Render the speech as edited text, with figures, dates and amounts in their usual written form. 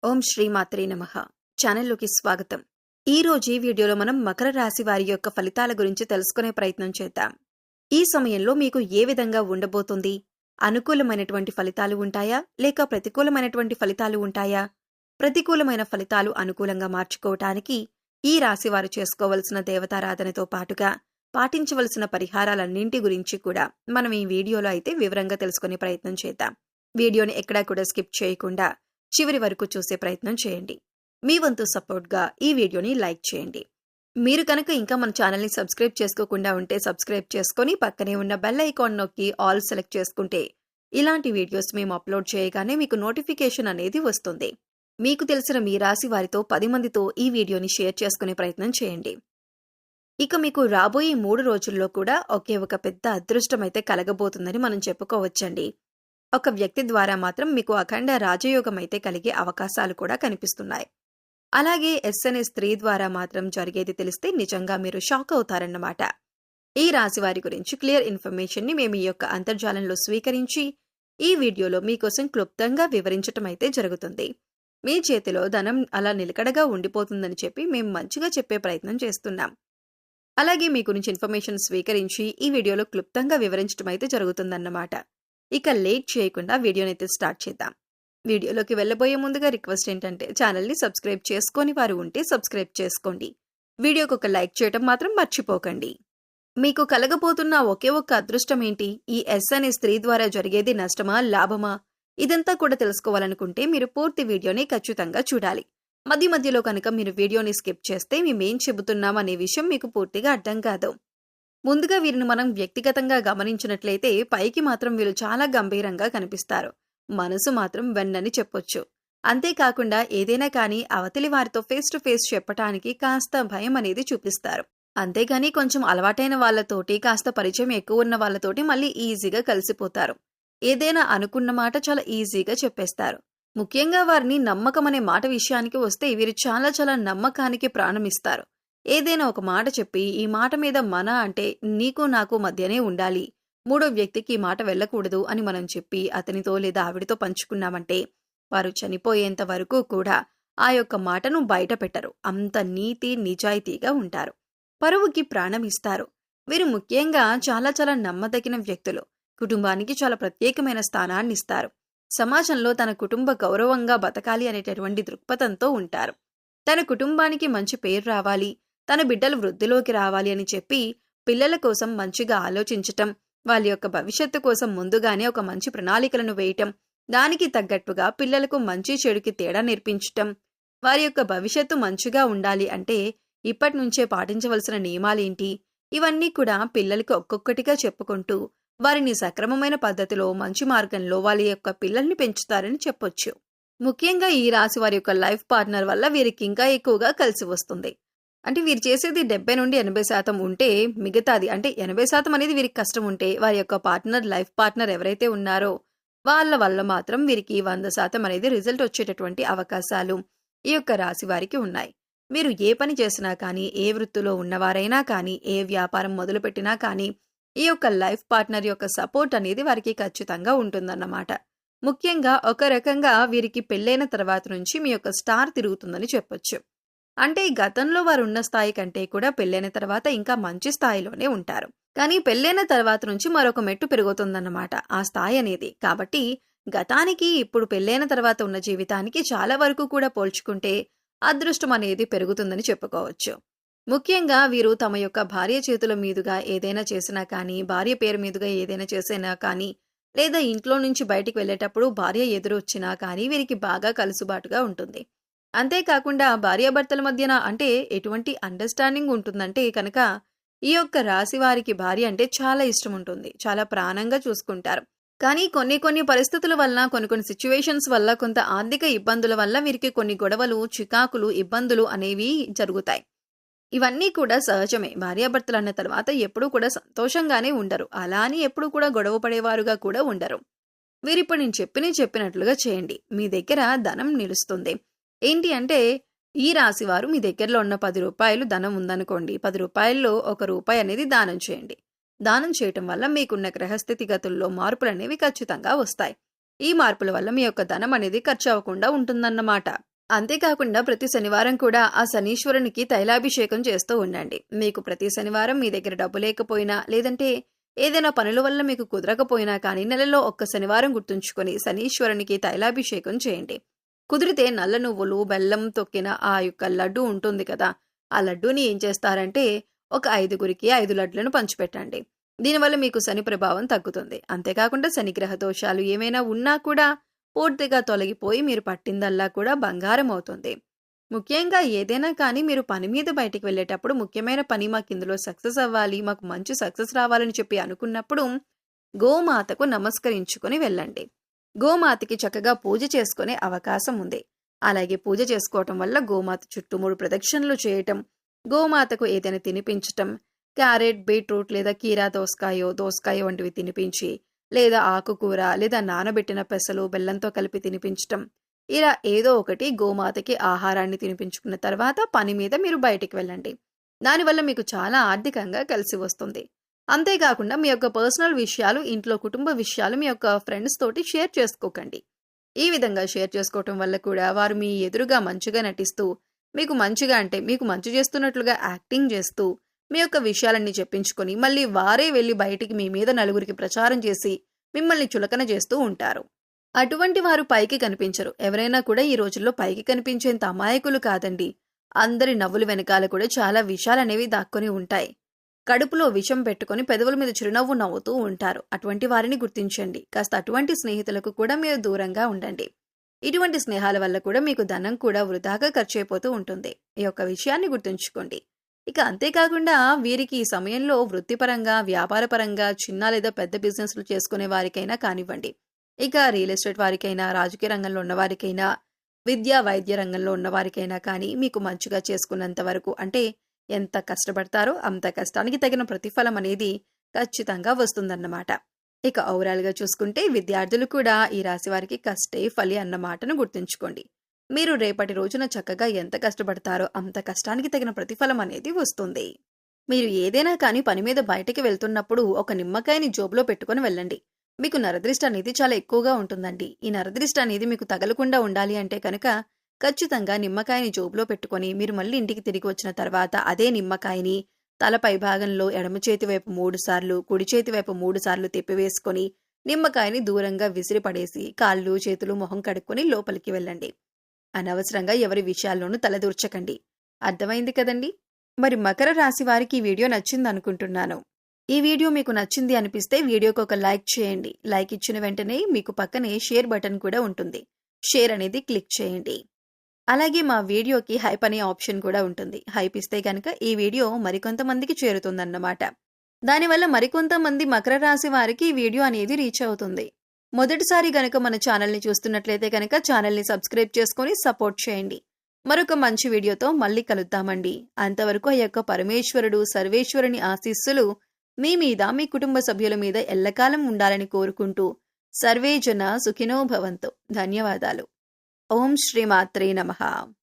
ఓం శ్రీ మాత్రే నమః. ఛానల్లోకి స్వాగతం. ఈ రోజు ఈ వీడియోలో మనం మకర రాశి వారి యొక్క ఫలితాల గురించి తెలుసుకునే ప్రయత్నం చేద్దాం. ఈ సమయంలో మీకు ఏ విధంగా ఉండబోతుంది? అనుకూలమైనటువంటి ఫలితాలు ఉంటాయా లేక ప్రతికూలమైనటువంటి ఫలితాలు ఉంటాయా? ప్రతికూలమైన ఫలితాలు అనుకూలంగా మార్చుకోవటానికి ఈ రాశి వారు చేసుకోవలసిన దేవతారాధనతో పాటుగా పాటించవలసిన పరిహారాలన్నింటి గురించి కూడా మనం ఈ వీడియోలో అయితే వివరంగా తెలుసుకునే ప్రయత్నం చేద్దాం. వీడియోని ఎక్కడా కూడా స్కిప్ చేయకుండా చివరి వరకు చూసే ప్రయత్నం చేయండి. మీ వంతు సపోర్ట్గా ఈ వీడియోని లైక్ చేయండి. మీరు కనుక ఇంకా మన ఛానల్ని సబ్స్క్రైబ్ చేసుకోకుండా ఉంటే సబ్స్క్రైబ్ చేసుకొని పక్కనే ఉన్న బెల్ ఐకాన్ నొక్కి ఆల్ సెలెక్ట్ చేసుకుంటే ఇలాంటి వీడియోస్ మేము అప్లోడ్ చేయగానే మీకు నోటిఫికేషన్ అనేది వస్తుంది. మీకు తెలిసిన మీ రాశి వారితో 10 మందితో ఈ వీడియోని షేర్ చేసుకునే ప్రయత్నం చేయండి. ఇక మీకు రాబోయే 3 రోజుల్లో కూడా ఒకే ఒక పెద్ద అదృష్టం అయితే కలగబోతుందని మనం చెప్పుకోవచ్చండి. ఒక వ్యక్తి ద్వారా మాత్రం మీకు అఖండ రాజయోగం అయితే కలిగే అవకాశాలు కూడా కనిపిస్తున్నాయి. అలాగే ఎస్ అనే స్త్రీ ద్వారా మాత్రం జరిగేది తెలిస్తే నిజంగా మీరు షాక్ అవుతారన్నమాట. ఈ రాశి వారి గురించి క్లియర్ ఇన్ఫర్మేషన్ ని మేము ఈ యొక్క అంతర్జాలంలో స్వీకరించి ఈ వీడియోలో మీకోసం క్లుప్తంగా వివరించటం అయితే జరుగుతుంది. మీ చేతిలో ధనం అలా నిలకడగా ఉండిపోతుందని చెప్పి మేము మంచిగా చెప్పే ప్రయత్నం చేస్తున్నాం. అలాగే మీ గురించి ఇన్ఫర్మేషన్ స్వీకరించి ఈ వీడియోలో క్లుప్తంగా వివరించడం అయితే జరుగుతుందన్నమాట. ఇక లేట్ చేయకుండా వీడియోని అయితే స్టార్ట్ చేద్దాం. వీడియోలోకి వెళ్ళబోయే ముందుగా రిక్వెస్ట్ ఏంటంటే ఛానల్ని సబ్స్క్రైబ్ చేసుకొని వారు ఉంటే సబ్స్క్రైబ్ చేసుకోండి. వీడియోకి ఒక లైక్ చేయటం మాత్రం మర్చిపోకండి. మీకు కలగబోతున్న ఒకే ఒక్క అదృష్టం ఏంటి? ఈ ఎస్ అనే స్త్రీ ద్వారా జరిగేది నష్టమా లాభమా? ఇదంతా కూడా తెలుసుకోవాలనుకుంటే మీరు పూర్తి వీడియోని ఖచ్చితంగా చూడాలి. మధ్య మధ్యలో కనుక మీరు వీడియోని స్కిప్ చేస్తే మేమేం చెబుతున్నాం అనే విషయం మీకు పూర్తిగా అర్థం కాదు. ముందుగా వీరిని మనం వ్యక్తిగతంగా గమనించినట్లయితే పైకి మాత్రం వీరు చాలా గంభీరంగా కనిపిస్తారు. మనసు మాత్రం వెన్నని చెప్పొచ్చు. అంతేకాకుండా ఏదైనా కానీ అవతలి వారితో ఫేస్ టు ఫేస్ చెప్పటానికి కాస్త భయం అనేది చూపిస్తారు. అంతేగాని కొంచెం అలవాటైన వాళ్లతోటి కాస్త పరిచయం ఎక్కువ ఉన్న వాళ్లతోటి మళ్ళీ ఈజీగా కలిసిపోతారు. ఏదైనా అనుకున్న మాట చాలా ఈజీగా చెప్పేస్తారు. ముఖ్యంగా వారిని నమ్మకం అనే మాట విషయానికి వస్తే వీరు చాలా చాలా నమ్మకానికి ప్రాణమిస్తారు. ఏదైనా ఒక మాట చెప్పి ఈ మాట మీద మన అంటే నీకు నాకు మధ్యనే ఉండాలి, మూడో వ్యక్తికి ఈ మాట వెళ్ళకూడదు అని మనం చెప్పి అతనితో లేదా ఆవిడితో పంచుకున్నామంటే వారు చనిపోయేంత వరకు కూడా ఆ యొక్క మాటను బయట పెట్టరు. అంత నీతి నిజాయితీగా ఉంటారు. పరువుకి ప్రాణం ఇస్తారు. వీరు ముఖ్యంగా చాలా చాలా నమ్మదగిన వ్యక్తులు. కుటుంబానికి చాలా ప్రత్యేకమైన స్థానాన్ని ఇస్తారు. సమాజంలో తన కుటుంబ గౌరవంగా బతకాలి అనేటటువంటి దృక్పథంతో ఉంటారు. తన కుటుంబానికి మంచి పేరు రావాలి, తన బిడ్డలు వృద్ధిలోకి రావాలి అని చెప్పి పిల్లల కోసం మంచిగా ఆలోచించటం, వాళ్ళ యొక్క భవిష్యత్తు కోసం ముందుగానే ఒక మంచి ప్రణాళికలను వేయటం, దానికి తగ్గట్టుగా పిల్లలకు మంచి చెడుకి తేడా నేర్పించటం, వారి యొక్క భవిష్యత్తు మంచిగా ఉండాలి అంటే ఇప్పటి నుంచే పాటించవలసిన నియమాలేంటి, ఇవన్నీ కూడా పిల్లలకి ఒక్కొక్కటిగా చెప్పుకుంటూ వారిని సక్రమమైన పద్ధతిలో మంచి మార్గంలో వాళ్ళ యొక్క పిల్లల్ని పెంచుతారని చెప్పొచ్చు. ముఖ్యంగా ఈ రాశి వారి యొక్క లైఫ్ పార్ట్నర్ వల్ల వీరికి ఇంకా ఎక్కువగా కలిసి వస్తుంది. అంటే వీరు చేసేది 70 నుండి 80% ఉంటే మిగతాది అంటే 80% అనేది వీరికి కష్టం ఉంటే వారి యొక్క పార్ట్నర్ లైఫ్ పార్ట్నర్ ఎవరైతే ఉన్నారో వాళ్ళ వల్ల మాత్రం వీరికి 100% అనేది రిజల్ట్ వచ్చేటటువంటి అవకాశాలు ఈ యొక్క రాశి వారికి ఉన్నాయి. మీరు ఏ పని చేసినా కానీ, ఏ వృత్తిలో ఉన్నవారైనా కానీ, ఏ వ్యాపారం మొదలుపెట్టినా కానీ ఈ యొక్క లైఫ్ పార్ట్నర్ యొక్క సపోర్ట్ అనేది వారికి ఖచ్చితంగా ఉంటుందన్నమాట. ముఖ్యంగా ఒక రకంగా వీరికి పెళ్ళైన తర్వాత నుంచి మీ యొక్క స్టార్ తిరుగుతుందని చెప్పొచ్చు. అంటే గతంలో వారు ఉన్న స్థాయి కంటే కూడా పెళ్ళైన తర్వాత ఇంకా మంచి స్థాయిలోనే ఉంటారు. కానీ పెళ్ళైన తర్వాత నుంచి మరొక మెట్టు పెరుగుతుందన్నమాట ఆ స్థాయి అనేది. కాబట్టి గతానికి ఇప్పుడు పెళ్ళైన తర్వాత ఉన్న జీవితానికి చాలా వరకు కూడా పోల్చుకుంటే అదృష్టం అనేది పెరుగుతుందని చెప్పుకోవచ్చు. ముఖ్యంగా వీరు తమ యొక్క భార్య చేతుల మీదుగా ఏదైనా చేసినా కానీ, భార్య పేరు మీదుగా ఏదైనా చేసినా కానీ, లేదా ఇంట్లో నుంచి బయటికి వెళ్ళేటప్పుడు భార్య ఎదురొచ్చినా కానీ వీరికి బాగా కలుసుబాటుగా ఉంటుంది. అంతేకాకుండా భార్యాభర్తల మధ్యన అంటే ఎటువంటి అండర్స్టాండింగ్ ఉంటుందంటే కనుక ఈ యొక్క రాశి వారికి భార్య అంటే చాలా ఇష్టం ఉంటుంది. చాలా ప్రాణంగా చూసుకుంటారు. కానీ కొన్ని పరిస్థితుల వల్ల, కొన్ని సిచ్యువేషన్స్ వల్ల, కొంత ఆర్థిక ఇబ్బందుల వల్ల వీరికి కొన్ని గొడవలు, చికాకులు, ఇబ్బందులు అనేవి జరుగుతాయి. ఇవన్నీ కూడా సహజమే. భార్యాభర్తలు అన్న తర్వాత ఎప్పుడూ కూడా సంతోషంగానే ఉండరు. అలా అని ఎప్పుడూ కూడా గొడవ పడేవారుగా కూడా ఉండరు. వీరిప్పుడు నేను చెప్పినట్లుగా చేయండి. మీ దగ్గర ధనం నిలుస్తుంది. ఏంటి అంటే ఈ రాశివారు మీ దగ్గరలో ఉన్న 10 రూపాయలు ధనం ఉందనుకోండి, 10 రూపాయల్లో 1 రూపాయి అనేది దానం చేయండి. దానం చేయటం వల్ల మీకున్న గ్రహస్థితిగతుల్లో మార్పులు అనేవి ఖచ్చితంగా వస్తాయి. ఈ మార్పుల వల్ల మీ యొక్క ధనం అనేది ఖర్చు అవ్వకుండా ఉంటుందన్నమాట. అంతేకాకుండా ప్రతి శనివారం కూడా ఆ శనీశ్వరునికి తైలాభిషేకం చేస్తూ ఉండండి. మీకు ప్రతి శనివారం మీ దగ్గర డబ్బు లేకపోయినా, లేదంటే ఏదైనా పనుల వల్ల మీకు కుదరకపోయినా కానీ నెలలో ఒక్క శనివారం గుర్తుంచుకొని శనీశ్వరునికి తైలాభిషేకం చేయండి. కుదిరితే నల్ల నువ్వులు, బెల్లం తొక్కిన ఆ యొక్క లడ్డు ఉంటుంది కదా, ఆ లడ్డూని ఏం చేస్తారంటే ఒక 5గురికి 5 లడ్లను పంచిపెట్టండి. దీనివల్ల మీకు శని ప్రభావం తగ్గుతుంది. అంతేకాకుండా శనిగ్రహ దోషాలు ఏమైనా ఉన్నా కూడా పూర్తిగా తొలగిపోయి మీరు పట్టిందల్లా కూడా బంగారం అవుతుంది. ముఖ్యంగా ఏదైనా కానీ మీరు పని మీద బయటికి వెళ్ళేటప్పుడు ముఖ్యమైన పని మాకు ఇందులో సక్సెస్ అవ్వాలి, మాకు మంచి సక్సెస్ రావాలని చెప్పి అనుకున్నప్పుడు గోమాతకు నమస్కరించుకొని వెళ్ళండి. గోమాతకి చక్కగా పూజ చేసుకునే అవకాశం ఉంది. అలాగే పూజ చేసుకోవటం వల్ల గోమాత చుట్టూ 3 ప్రదక్షిణలు చేయటం, గోమాతకు ఏదైనా తినిపించటం, క్యారెట్, బీట్రూట్ లేదా కీరా దోసకాయ వంటివి తినిపించి, లేదా ఆకుకూర లేదా నానబెట్టిన పెసలు బెల్లంతో కలిపి తినిపించటం, ఇలా ఏదో ఒకటి గోమాతకి ఆహారాన్ని తినిపించుకున్న తర్వాత పని మీద మీరు బయటికి వెళ్ళండి. దానివల్ల మీకు చాలా ఆర్థికంగా కలిసి వస్తుంది. అంతేకాకుండా మీ యొక్క పర్సనల్ విషయాలు, ఇంట్లో కుటుంబ విషయాలు మీ యొక్క ఫ్రెండ్స్ తోటి షేర్ చేసుకోకండి. ఈ విధంగా షేర్ చేసుకోవటం వల్ల కూడా వారు మీ ఎదురుగా మంచిగా నటిస్తూ, మీకు మంచిగా అంటే మీకు మంచి చేస్తున్నట్లుగా యాక్టింగ్ చేస్తూ, మీ యొక్క విషయాలన్నీ చెప్పించుకొని మళ్ళీ వారే వెళ్ళి బయటికి మీ మీద నలుగురికి ప్రచారం చేసి మిమ్మల్ని చులకన చేస్తూ ఉంటారు. అటువంటి వారు పైకి కనిపించరు. ఎవరైనా కూడా ఈ రోజుల్లో పైకి కనిపించేంత అమాయకులు కాదండి. అందరి నవ్వులు వెనకాల కూడా చాలా విషయాలనేవి దాక్కొని ఉంటాయి. కడుపులో విషం పెట్టుకొని పెదవుల మీద చిరునవ్వు నవ్వుతూ ఉంటారు. అటువంటి వారిని గుర్తించండి. కాస్త అటువంటి స్నేహితులకు కూడా మీరు దూరంగా ఉండండి. ఇటువంటి స్నేహాల వల్ల కూడా మీకు ధనం కూడా వృధాగా ఖర్చు అయిపోతూ ఉంటుంది. ఈ యొక్క విషయాన్ని గుర్తుంచుకోండి. ఇక అంతేకాకుండా వీరికి ఈ సమయంలో వృత్తిపరంగా, వ్యాపారపరంగా చిన్న లేదా పెద్ద బిజినెస్లు చేసుకునే వారికైనా కానివ్వండి, ఇక రియల్ ఎస్టేట్ వారికైనా, రాజకీయ రంగంలో ఉన్నవారికైనా, విద్యా వైద్య రంగంలో ఉన్నవారికైనా కానీ మీకు మంచిగా చేసుకున్నంత వరకు, అంటే ఎంత కష్టపడతారో అంత కష్టానికి తగిన ప్రతిఫలం అనేది ఖచ్చితంగా వస్తుందన్నమాట. ఇక ఓవరాల్గా చూసుకుంటే విద్యార్థులు కూడా ఈ రాశి వారికి కష్టే ఫలి అన్న మాటను గుర్తుంచుకోండి. మీరు రేపటి రోజున చక్కగా ఎంత కష్టపడతారో అంత కష్టానికి తగిన ప్రతిఫలం అనేది వస్తుంది. మీరు ఏదైనా కానీ పని మీద బయటకి వెళ్తున్నప్పుడు ఒక నిమ్మకాయని జోబులో పెట్టుకొని వెళ్ళండి. మీకు నరదృష్టి అనేది చాలా ఎక్కువగా ఉంటుందండి. ఈ నరదృష్టి అనేది మీకు తగలకుండా ఉండాలి అంటే కనుక ఖచ్చితంగా నిమ్మకాయని జోబులో పెట్టుకొని మీరు మళ్ళీ ఇంటికి తిరిగి వచ్చిన తర్వాత అదే నిమ్మకాయని తలపై భాగంలో ఎడమ చేతి వైపు 3 సార్లు, కుడి చేతి వైపు 3 సార్లు తిప్పివేసుకొని నిమ్మకాయని దూరంగా విసిరిపడేసి కాళ్ళు, చేతులు, మొహం కడుక్కొని లోపలికి వెళ్ళండి. అనవసరంగా ఎవరి విషయాల్లోనూ తలదూర్చకండి. అర్థమైంది కదండి? మరి మకర రాశి వారికి ఈ వీడియో నచ్చిందనుకుంటున్నాను. ఈ వీడియో మీకు నచ్చింది అనిపిస్తే వీడియోకి ఒక లైక్ చేయండి. లైక్ ఇచ్చిన వెంటనే మీకు పక్కనే షేర్ బటన్ కూడా ఉంటుంది. షేర్ అనేది క్లిక్ చేయండి. అలాగే మా వీడియోకి హైప్ అనే ఆప్షన్ కూడా ఉంటుంది. హైప్ ఇస్తే కనుక ఈ వీడియో మరికొంతమందికి చేరుతుందన్నమాట. దానివల్ల మరికొంతమంది మకర రాశి వారికి ఈ వీడియో అనేది రీచ్ అవుతుంది. మొదటిసారి గనక మన ఛానల్ని చూస్తున్నట్లయితే కనుక ఛానల్ని సబ్స్క్రైబ్ చేసుకొని సపోర్ట్ చేయండి. మరొక మంచి వీడియోతో మళ్ళీ కలుద్దామండి. అంతవరకు ఆ యొక్క పరమేశ్వరుడు, సర్వేశ్వరుని ఆశీస్సులు మీ మీద, మీ కుటుంబ సభ్యుల మీద ఎల్లకాలం ఉండాలని కోరుకుంటూ సర్వే జన సుఖినో భవంతు. ధన్యవాదాలు. ఓం శ్రీ మాత్రే నమః.